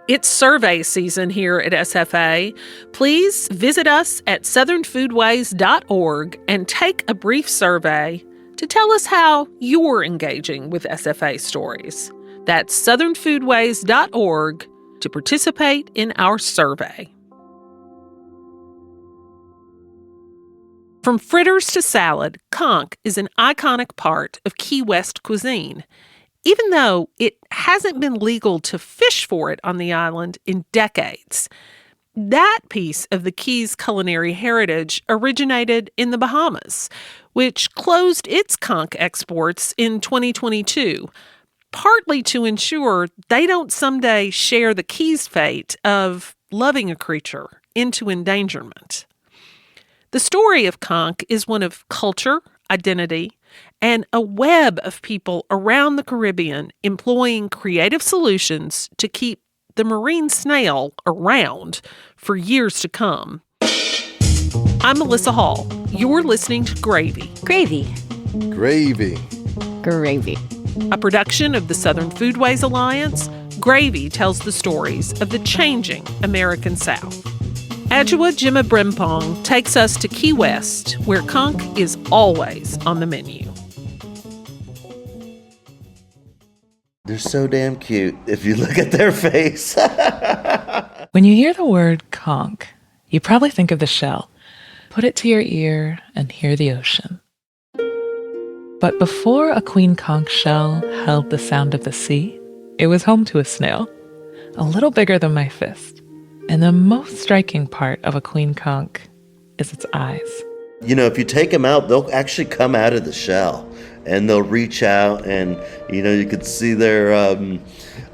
It's survey season here at SFA. Please visit us at southernfoodways.org and take a brief survey to tell us how you're engaging with SFA stories. That's southernfoodways.org to participate in our survey. From fritters to salad, conch is an iconic part of Key West cuisine, even though it hasn't been legal to fish for it on the island in decades. That piece of the Keys' culinary heritage originated in the Bahamas, which closed its conch exports in 2022, partly to ensure they don't someday share the Keys' fate of loving a creature into endangerment. The story of conch is one of culture, identity, and a web of people around the Caribbean employing creative solutions to keep the marine snail around for years to come. I'm Melissa Hall. You're listening to Gravy. Gravy. Gravy. Gravy. A production of the Southern Foodways Alliance. Gravy tells the stories of the changing American South. Adwoa Gyimah-Brempong takes us to Key West, where conch is always on the menu. They're so damn cute if you look at their face. When you hear the word conch, you probably think of the shell. Put it to your ear and hear the ocean. But before a queen conch shell held the sound of the sea, it was home to a snail, a little bigger than my fist. And the most striking part of a queen conch is its eyes. You know, if you take them out, they'll actually come out of the shell and they'll reach out and, you know, you could see their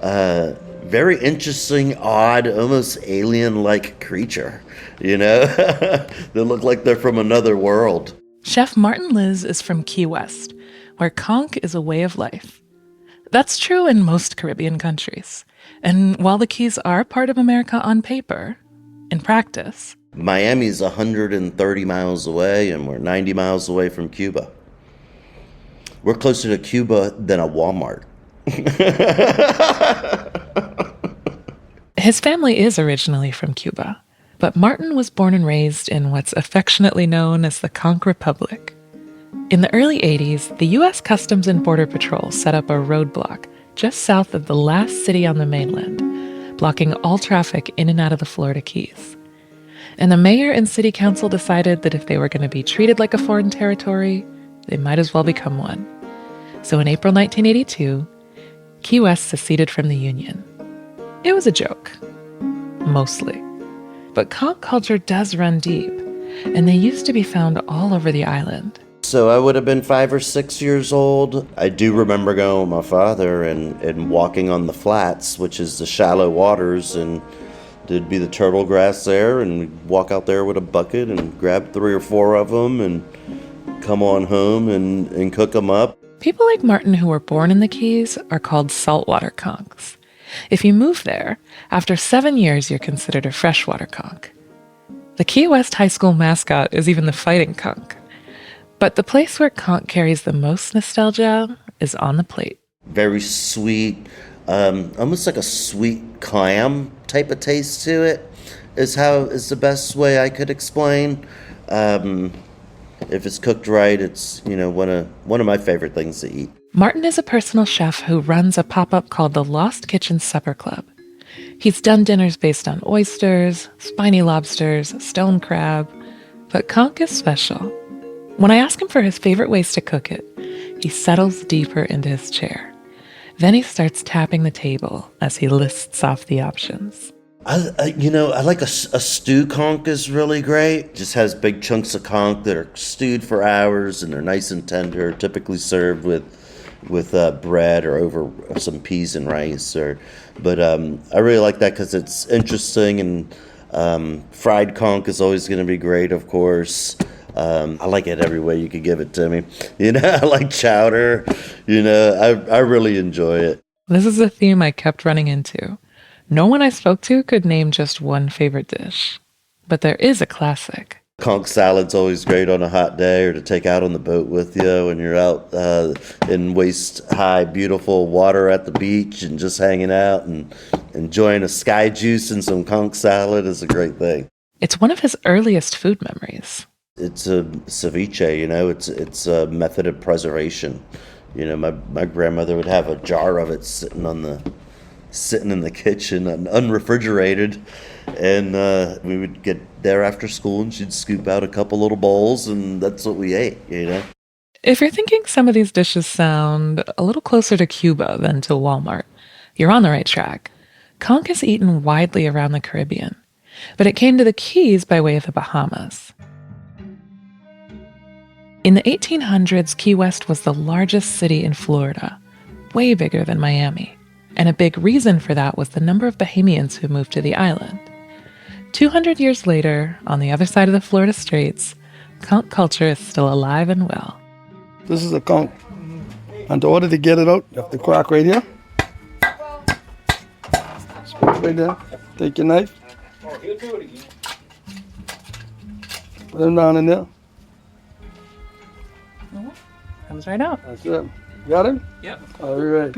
very interesting, odd, almost alien-like creature, you know? They look like they're from another world. Chef Martin Liz is from Key West, where conch is a way of life. That's true in most Caribbean countries. And while the Keys are part of America on paper, in practice, Miami's 130 miles away, and we're 90 miles away from Cuba. We're closer to Cuba than a Walmart. His family is originally from Cuba, but Martin was born and raised in what's affectionately known as the Conch Republic. In the early 80s, the U.S. Customs and Border Patrol set up a roadblock just south of the last city on the mainland, blocking all traffic in and out of the Florida Keys. And the mayor and city council decided that if they were going to be treated like a foreign territory, they might as well become one. So in April 1982, Key West seceded from the Union. It was a joke, mostly. But conch culture does run deep, and they used to be found all over the island. So I would have been 5 or 6 years old. I do remember going with my father and walking on the flats, which is the shallow waters, and there'd be the turtle grass there, and we'd walk out there with a bucket and grab 3 or 4 of them and come on home and cook them up. People like Martin who were born in the Keys are called saltwater conchs. If you move there, after 7 years you're considered a freshwater conch. The Key West High School mascot is even the fighting conch. But the place where conch carries the most nostalgia is on the plate. Very sweet, almost like a sweet clam type of taste to it is the best way I could explain. If it's cooked right, it's, you know, one of my favorite things to eat. Martin is a personal chef who runs a pop-up called the Lost Kitchen Supper Club. He's done dinners based on oysters, spiny lobsters, stone crab, but conch is special. When I ask him for his favorite ways to cook it, he settles deeper into his chair. Then he starts tapping the table as he lists off the options. I like a stew conch is really great. Just has big chunks of conch that are stewed for hours and they're nice and tender, typically served with bread or over some peas and rice. But I really like that because it's interesting, and fried conch is always going to be great, of course. I like it every way you could give it to me. You know, I like chowder. You know, I really enjoy it. This is a theme I kept running into. No one I spoke to could name just one favorite dish. But there is a classic. Conch salad's always great on a hot day or to take out on the boat with you when you're out in waist-high, beautiful water at the beach and just hanging out and enjoying a sky juice and some conch salad is a great thing. It's one of his earliest food memories. It's a ceviche, you know, it's a method of preservation. You know, my grandmother would have a jar of it sitting in the kitchen, unrefrigerated, and we would get there after school, and she'd scoop out a couple little bowls, and that's what we ate, you know. If you're thinking some of these dishes sound a little closer to Cuba than to Walmart, you're on the right track. Conch is eaten widely around the Caribbean, but it came to the Keys by way of the Bahamas. In the 1800s, Key West was the largest city in Florida, way bigger than Miami. And a big reason for that was the number of Bahamians who moved to the island. 200 years later, on the other side of the Florida Straits, conch culture is still alive and well. This is a conch. And in order to get it out, you have to crack right here. Split right there. Take your knife. Put them down in there. Comes right out. That's it. Got it? Yep. All right.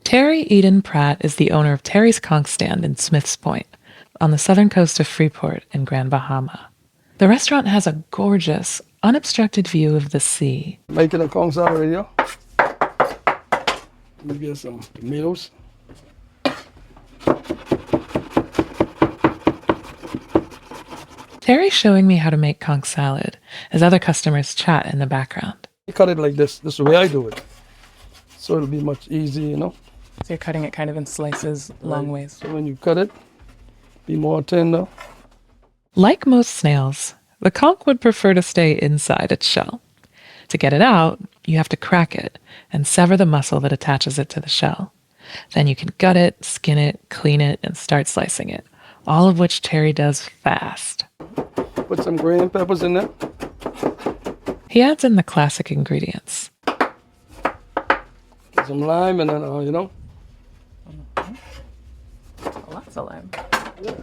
Terry Eden Pratt is the owner of Terry's Conch Stand in Smith's Point, on the southern coast of Freeport in Grand Bahama. The restaurant has a gorgeous, unobstructed view of the sea. Making a conch salad right here. Let me get some tomatoes. Terry's showing me how to make conch salad as other customers chat in the background. You cut it like this. This is the way I do it. So it'll be much easier, you know. So you're cutting it kind of in slices, long ways. So when you cut it, be more tender. Like most snails, the conch would prefer to stay inside its shell. To get it out, you have to crack it and sever the muscle that attaches it to the shell. Then you can gut it, skin it, clean it, and start slicing it, all of which Terry does fast. Put some green peppers in there. He adds in the classic ingredients. Get some lime and then, you know. Lots of lime. Yeah.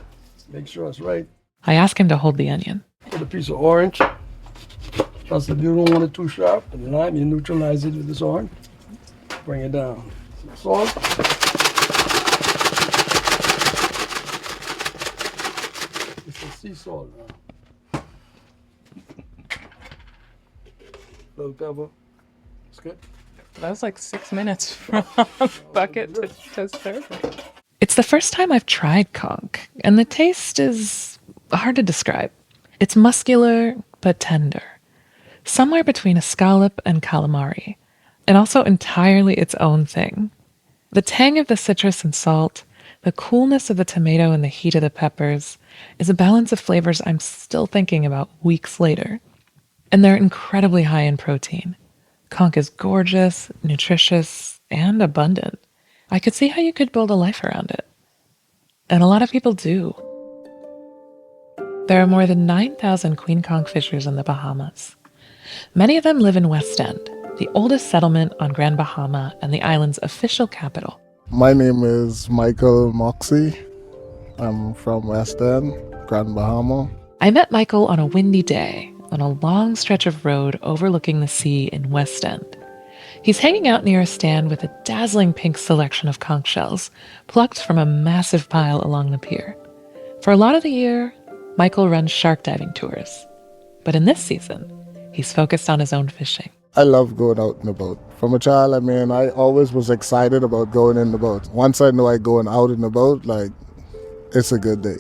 Make sure it's right. I ask him to hold the onion. Put a piece of orange. Plus, if you don't want it too sharp, the lime, you neutralize it with this orange. Bring it down. Some salt. It's a sea salt now. Little pepper. It's good. That was like 6 minutes from bucket to serving. It's the first time I've tried conch, and the taste is hard to describe. It's muscular, but tender. Somewhere between a scallop and calamari, and also entirely its own thing. The tang of the citrus and salt, the coolness of the tomato and the heat of the peppers is a balance of flavors I'm still thinking about weeks later. And they're incredibly high in protein. Conch is gorgeous, nutritious, and abundant. I could see how you could build a life around it. And a lot of people do. There are more than 9,000 queen conch fishers in the Bahamas. Many of them live in West End, the oldest settlement on Grand Bahama and the island's official capital. My name is Michael Moxie. I'm from West End, Grand Bahama. I met Michael on a windy day on a long stretch of road overlooking the sea in West End. He's hanging out near a stand with a dazzling pink selection of conch shells plucked from a massive pile along the pier. For a lot of the year, Michael runs shark diving tours. But in this season, he's focused on his own fishing. I love going out in the boat. From a child, I always was excited about going in the boat. Once I know I'm going out in the boat, it's a good day.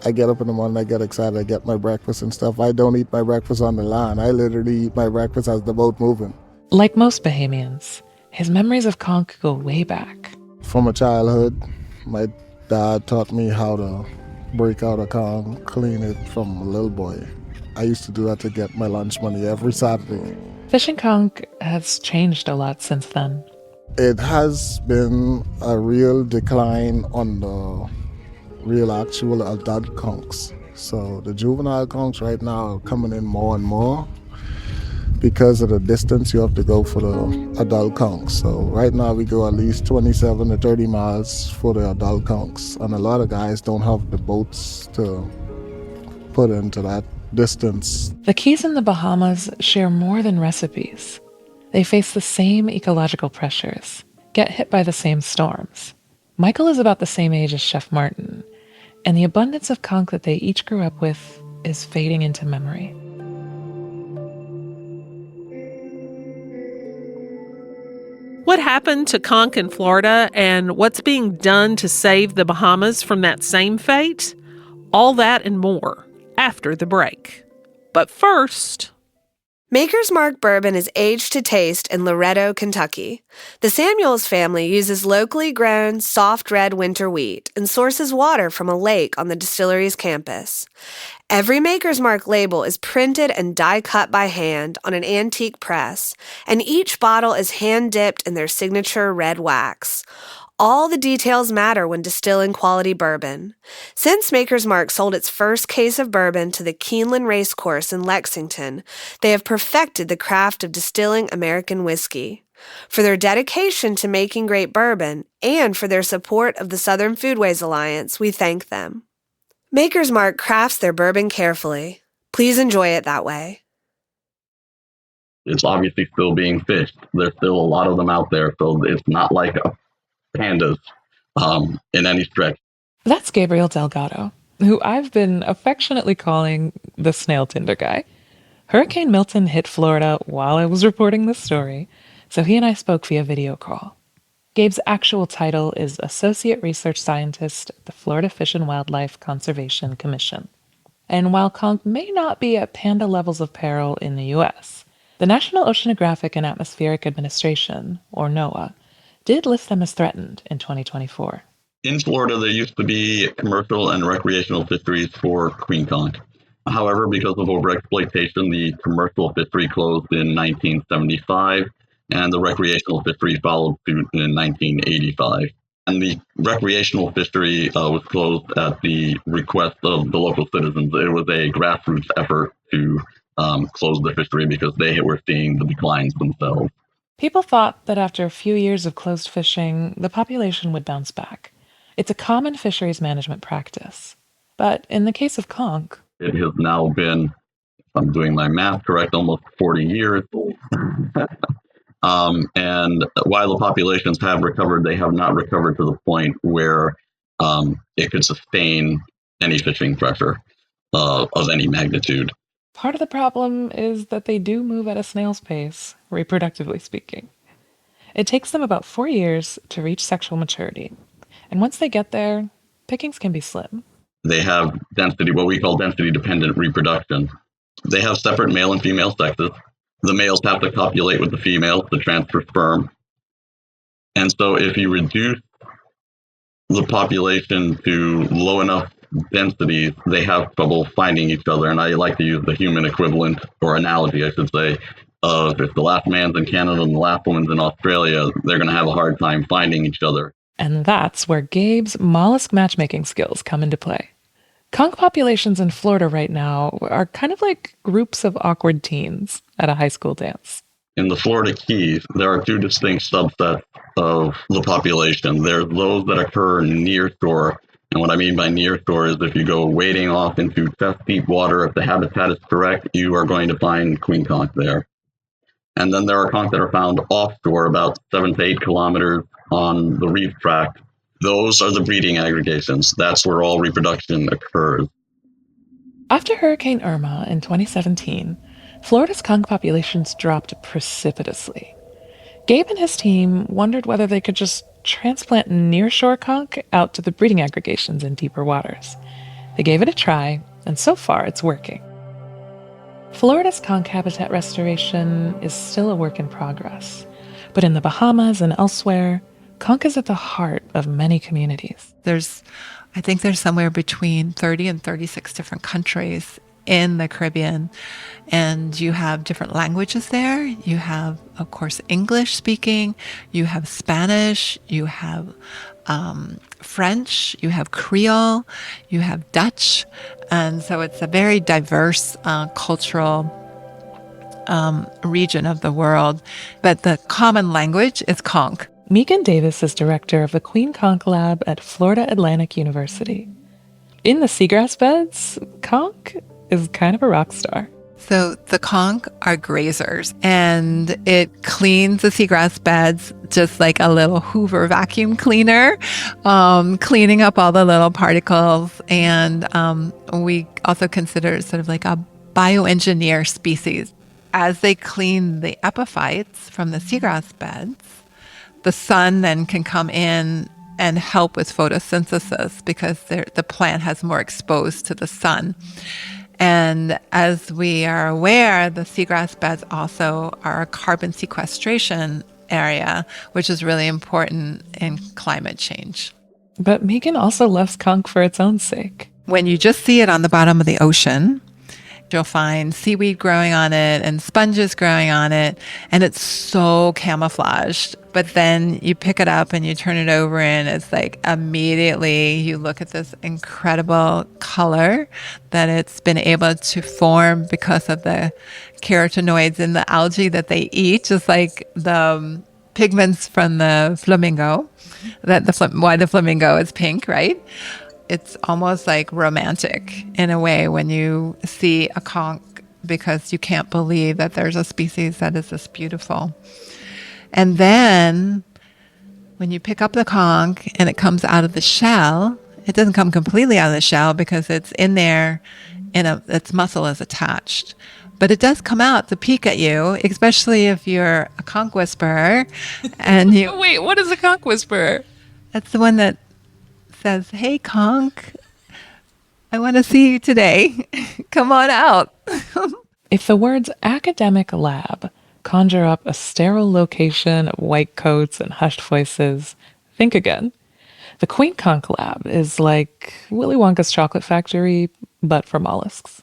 I get up in the morning, I get excited, I get my breakfast and stuff. I don't eat my breakfast on the land. I literally eat my breakfast as the boat moving. Like most Bahamians, his memories of conch go way back. From a childhood, my dad taught me how to break out a conch, clean it from a little boy. I used to do that to get my lunch money every Saturday. Fishing conch has changed a lot since then. It has been a real decline on the real actual adult conchs. So the juvenile conchs right now are coming in more and more because of the distance you have to go for the adult conchs. So right now we go at least 27 to 30 miles for the adult conchs. And a lot of guys don't have the boats to put into that distance. The Keys and the Bahamas share more than recipes. They face the same ecological pressures, get hit by the same storms. Michael is about the same age as Chef Martin, and the abundance of conch that they each grew up with is fading into memory. What happened to conch in Florida and what's being done to save the Bahamas from that same fate? All that and more after the break. But first... Maker's Mark bourbon is aged to taste in Loretto, Kentucky. The Samuels family uses locally grown, soft red winter wheat and sources water from a lake on the distillery's campus. Every Maker's Mark label is printed and die-cut by hand on an antique press, and each bottle is hand-dipped in their signature red wax. All the details matter when distilling quality bourbon. Since Maker's Mark sold its first case of bourbon to the Keeneland Racecourse in Lexington, they have perfected the craft of distilling American whiskey. For their dedication to making great bourbon and for their support of the Southern Foodways Alliance, we thank them. Maker's Mark crafts their bourbon carefully. Please enjoy it that way. It's obviously still being fished. There's still a lot of them out there, so it's not like pandas in any stretch. That's Gabriel Delgado, who I've been affectionately calling the snail tinder guy. Hurricane Milton hit Florida while I was reporting this story, so he and I spoke via video call. Gabe's actual title is Associate Research Scientist at the Florida Fish and Wildlife Conservation Commission. And while conch may not be at panda levels of peril in the U.S., the National Oceanographic and Atmospheric Administration, or NOAA, did list them as threatened in 2024. In Florida, there used to be commercial and recreational fisheries for queen conch. However, because of overexploitation, the commercial fishery closed in 1975, and the recreational fishery followed suit in 1985. And the recreational fishery was closed at the request of the local citizens. It was a grassroots effort to close the fishery because they were seeing the declines themselves. People thought that after a few years of closed fishing, the population would bounce back. It's a common fisheries management practice. But in the case of conch, it has now been, if I'm doing my math correct, almost 40 years. And while the populations have recovered, they have not recovered to the point where it could sustain any fishing pressure of any magnitude. Part of the problem is that they do move at a snail's pace, reproductively speaking. It takes them about 4 years to reach sexual maturity. And once they get there, pickings can be slim. They have density, what we call density-dependent reproduction. They have separate male and female sexes. The males have to copulate with the females to transfer sperm. And so if you reduce the population to low enough densities, they have trouble finding each other. And I like to use the human equivalent, or analogy, I should say, of if the last man's in Canada and the last woman's in Australia, they're going to have a hard time finding each other. And that's where Gabe's mollusk matchmaking skills come into play. Conch populations in Florida right now are kind of like groups of awkward teens at a high school dance. In the Florida Keys, there are two distinct subsets of the population. There's those that occur near shore. And what I mean by near shore is if you go wading off into chest-deep water, if the habitat is correct, you are going to find queen conch there. And then there are conch that are found offshore, about 7 to 8 kilometers on the reef tract. Those are the breeding aggregations. That's where all reproduction occurs. After Hurricane Irma in 2017, Florida's conch populations dropped precipitously. Gabe and his team wondered whether they could just transplant nearshore conch out to the breeding aggregations in deeper waters. They gave it a try, and so far it's working. Florida's conch habitat restoration is still a work in progress, but in the Bahamas and elsewhere, conch is at the heart of many communities. I think there's somewhere between 30 and 36 different countries in the Caribbean, and you have different languages there. You have, of course, English speaking, you have Spanish, you have French, you have Creole, you have Dutch, and so it's a very diverse cultural region of the world, but the common language is conch. Megan Davis is director of the Queen Conch Lab at Florida Atlantic University. In the seagrass beds, conch is kind of a rock star. So the conch are grazers, and it cleans the seagrass beds just like a little Hoover vacuum cleaner, cleaning up all the little particles. And we also consider it sort of like a bioengineer species. As they clean the epiphytes from the seagrass beds, the sun then can come in and help with photosynthesis because the plant has more exposed to the sun. And as we are aware, the seagrass beds also are a carbon sequestration area, which is really important in climate change. But Megan also loves conch for its own sake. When you just see it on the bottom of the ocean, you'll find seaweed growing on it and sponges growing on it, and it's so camouflaged. But then you pick it up and you turn it over, and it's like immediately you look at this incredible color that it's been able to form because of the carotenoids in the algae that they eat, just like the pigments from the flamingo, why the flamingo is pink, right? It's almost like romantic in a way when you see a conch, because you can't believe that there's a species that is this beautiful. And then when you pick up the conch and it comes out of the shell, it doesn't come completely out of the shell because it's in there and its muscle is attached. But it does come out to peek at you, especially if you're a conch whisperer. And you Wait, what is a conch whisperer? That's the one that says, "Hey, conch, I want to see you today. Come on out." If the words academic lab conjure up a sterile location of white coats and hushed voices, think again. The Queen Conch Lab is like Willy Wonka's chocolate factory, but for mollusks.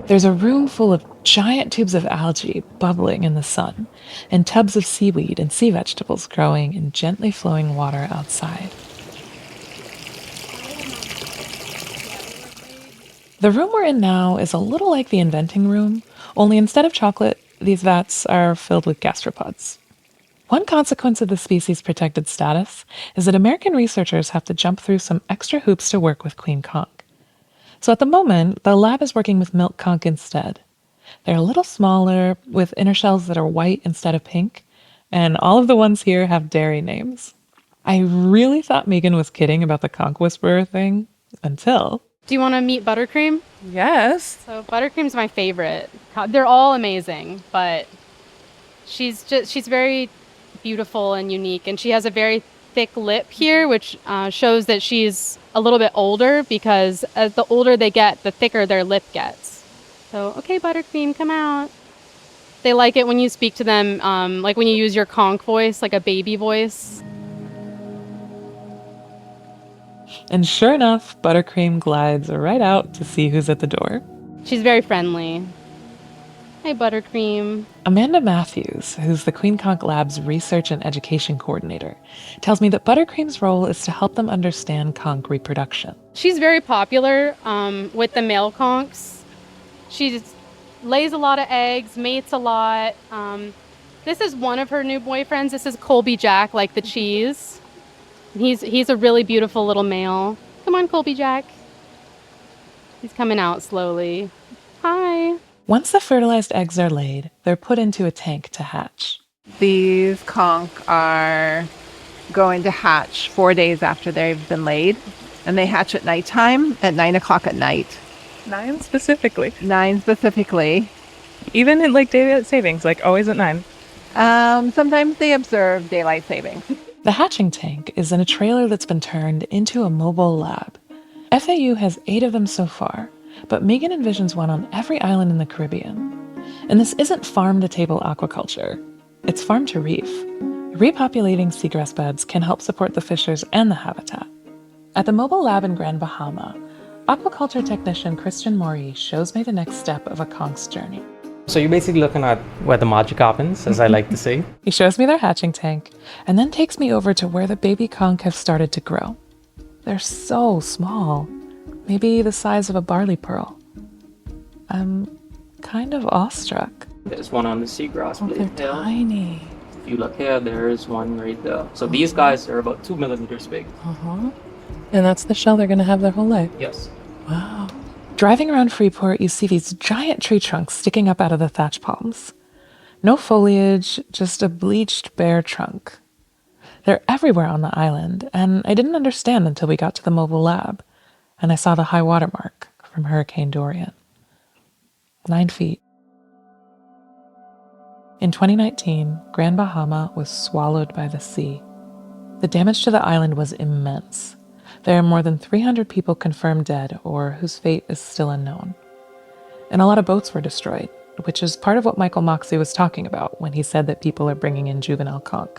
There's a room full of giant tubes of algae bubbling in the sun, and tubs of seaweed and sea vegetables growing in gently flowing water outside. The room we're in now is a little like the inventing room, only instead of chocolate, these vats are filled with gastropods. One consequence of the species' protected status is that American researchers have to jump through some extra hoops to work with queen conch. So at the moment, the lab is working with milk conch instead. They're a little smaller, with inner shells that are white instead of pink, and all of the ones here have dairy names. I really thought Megan was kidding about the conch whisperer thing, until... Do you want to meet Buttercream? Yes. So Buttercream's my favorite. They're all amazing, but she's very beautiful and unique, and she has a very thick lip here, which shows that she's a little bit older, because as the older they get, the thicker their lip gets. So, okay, Buttercream, come out. They like it when you speak to them, like when you use your conch voice, like a baby voice. And sure enough, Buttercream glides right out to see who's at the door. She's very friendly. Hey, Buttercream. Amanda Matthews, who's the Queen Conch Lab's research and education coordinator, tells me that Buttercream's role is to help them understand conch reproduction. She's very popular with the male conchs. She lays a lot of eggs, mates a lot. This is one of her new boyfriends. This is Colby Jack, like the cheese. He's a really beautiful little male. Come on, Colby Jack. He's coming out slowly. Hi. Once the fertilized eggs are laid, they're put into a tank to hatch. These conch are going to hatch 4 days after they've been laid, and they hatch at nighttime at 9 o'clock at night. 9 specifically. 9 specifically. Even in like daylight savings, like always at 9. Sometimes they observe daylight savings. The hatching tank is in a trailer that's been turned into a mobile lab. FAU has 8 of them so far, but Megan envisions one on every island in the Caribbean. And this isn't farm-to-table aquaculture. It's farm-to-reef. Repopulating seagrass beds can help support the fishers and the habitat. At the mobile lab in Grand Bahama, aquaculture technician Christian Maury shows me the next step of a conch's journey. So you're basically looking at where the magic happens, as I like to say. He shows me their hatching tank, and then takes me over to where the baby conch have started to grow. They're so small, maybe the size of a barley pearl. I'm kind of awestruck. There's one on the seagrass Oh, blade they're hill. tiny. If you look here, there's one right there. So these guys are about 2 millimeters big. Uh-huh. And that's the shell they're going to have their whole life. Yes. Wow. Driving around Freeport, you see these giant tree trunks sticking up out of the thatch palms. No foliage, just a bleached, bare trunk. They're everywhere on the island, and I didn't understand until we got to the mobile lab, and I saw the high water mark from Hurricane Dorian. 9 feet. In 2019, Grand Bahama was swallowed by the sea. The damage to the island was immense. There are more than 300 people confirmed dead or whose fate is still unknown. And a lot of boats were destroyed, which is part of what Michael Moxley was talking about when he said that people are bringing in juvenile conch.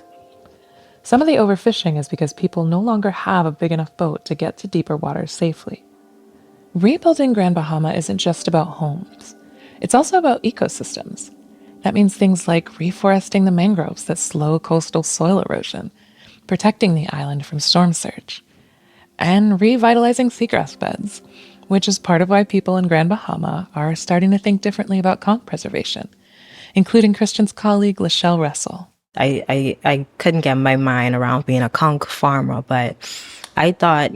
Some of the overfishing is because people no longer have a big enough boat to get to deeper waters safely. Rebuilding Grand Bahama isn't just about homes. It's also about ecosystems. That means things like reforesting the mangroves that slow coastal soil erosion, protecting the island from storm surge, and revitalizing seagrass beds, which is part of why people in Grand Bahama are starting to think differently about conch preservation, including Christian's colleague, Lachelle Russell. I couldn't get my mind around being a conch farmer, but I thought,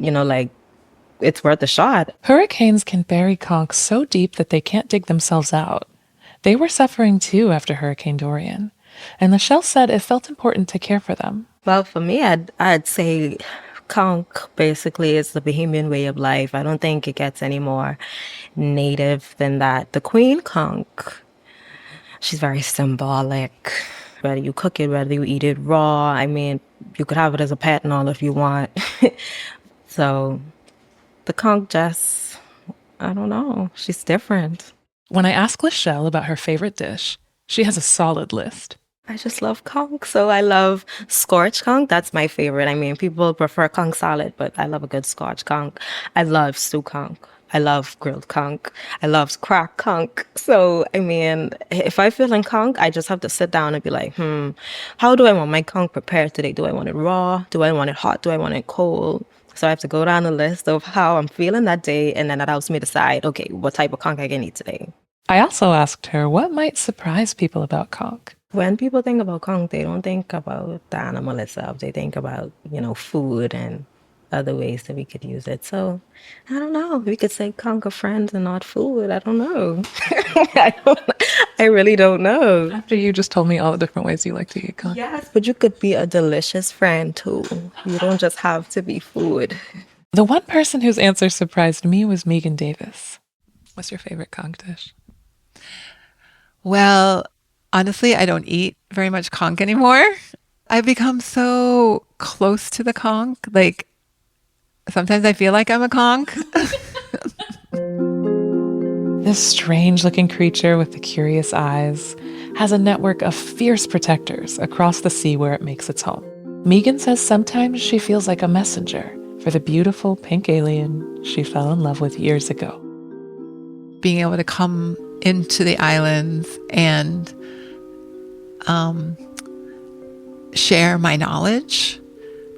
it's worth a shot. Hurricanes can bury conch so deep that they can't dig themselves out. They were suffering too after Hurricane Dorian, and Lachelle said it felt important to care for them. Well, for me, I'd say conch basically is the Bahamian way of life. I don't think it gets any more native than that. The queen conch, she's very symbolic. Whether you cook it, whether you eat it raw, I mean, you could have it as a pet and all if you want. So the conch just, I don't know, she's different. When I ask Lachelle about her favorite dish, she has a solid list. I just love conch. So I love scorched conch. That's my favorite. I mean, people prefer conch salad, but I love a good scorched conch. I love stew conch. I love grilled conch. I love cracked conch. So, I mean, if I feel in conch, I just have to sit down and be like, how do I want my conch prepared today? Do I want it raw? Do I want it hot? Do I want it cold? So I have to go down the list of how I'm feeling that day, and then that helps me decide, okay, what type of conch I can eat today. I also asked her what might surprise people about conch. When people think about conch, they don't think about the animal itself. They think about, food and other ways that we could use it. So, I don't know. We could say conch are friends and not food. I don't know. I really don't know. After you just told me all the different ways you like to eat conch. Yes, but you could be a delicious friend too. You don't just have to be food. The one person whose answer surprised me was Megan Davis. What's your favorite conch dish? Well, honestly, I don't eat very much conch anymore. I've become so close to the conch. Like, sometimes I feel like I'm a conch. This strange-looking creature with the curious eyes has a network of fierce protectors across the sea where it makes its home. Megan says sometimes she feels like a messenger for the beautiful pink alien she fell in love with years ago. Being able to come into the islands and share my knowledge,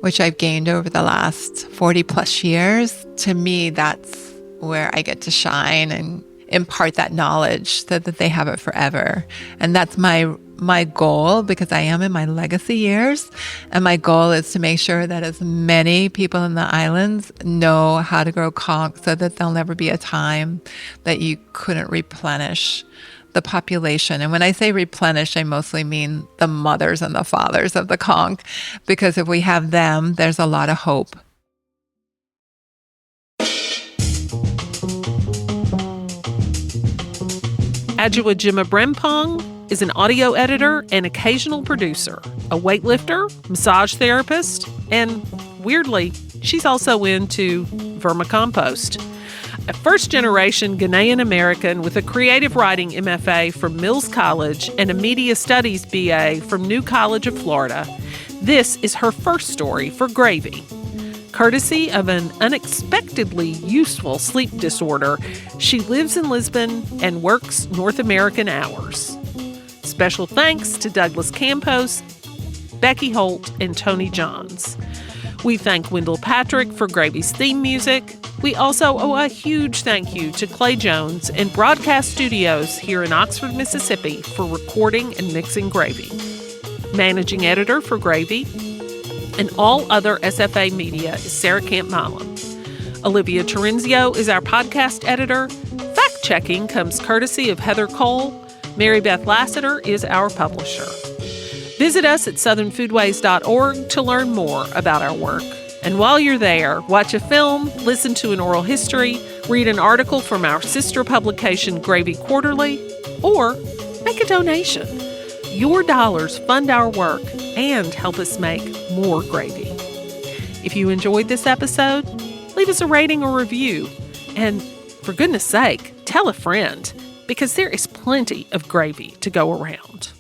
which I've gained over the last 40 plus years, to me, that's where I get to shine and impart that knowledge so that they have it forever. And that's my goal, because I am in my legacy years. And my goal is to make sure that as many people in the islands know how to grow conch so that there'll never be a time that you couldn't replenish the population. And when I say replenish, I mostly mean the mothers and the fathers of the conch, because if we have them, there's a lot of hope. Adwoa Gyimah-Brempong is an audio editor and occasional producer, a weightlifter, massage therapist, and weirdly, she's also into vermicompost. A first-generation Ghanaian-American with a creative writing MFA from Mills College and a media studies BA from New College of Florida, this is her first story for Gravy. Courtesy of an unexpectedly useful sleep disorder, she lives in Lisbon and works North American hours. Special thanks to Douglas Campos, Becky Holt, and Tony Johns. We thank Wendell Patrick for Gravy's theme music. We also owe a huge thank you to Clay Jones and Broadcast Studios here in Oxford, Mississippi for recording and mixing Gravy. Managing editor for Gravy. And all other SFA media is Sarah Camp Milam. Olivia Terenzio is our podcast editor. Fact-checking comes courtesy of Heather Cole. Mary Beth Lassiter is our publisher. Visit us at southernfoodways.org to learn more about our work. And while you're there, watch a film, listen to an oral history, read an article from our sister publication, Gravy Quarterly, or make a donation. Your dollars fund our work and help us make more gravy. If you enjoyed this episode, leave us a rating or review. And for goodness sake, tell a friend, because there is plenty of gravy to go around.